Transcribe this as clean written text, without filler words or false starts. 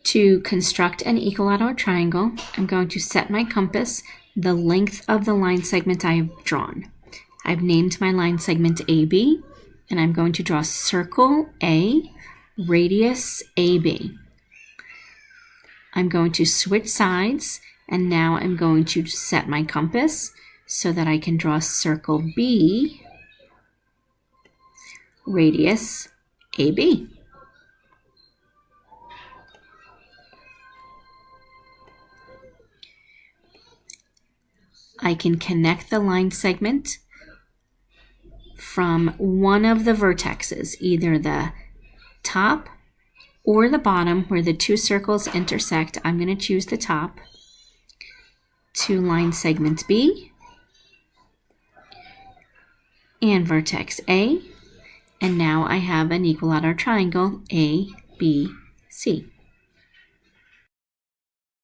To construct an equilateral triangle, I'm going to set my compass the length of the line segment I have drawn. I've named my line segment AB, and I'm going to draw circle A, radius AB. I'm going to switch sides, and now I'm going to set my compass so that I can draw circle B, radius AB. I can connect the line segment from one of the vertexes, either the top or the bottom where the two circles intersect. I'm going to choose the top, to line segment B and vertex A, and now I have an equilateral triangle ABC.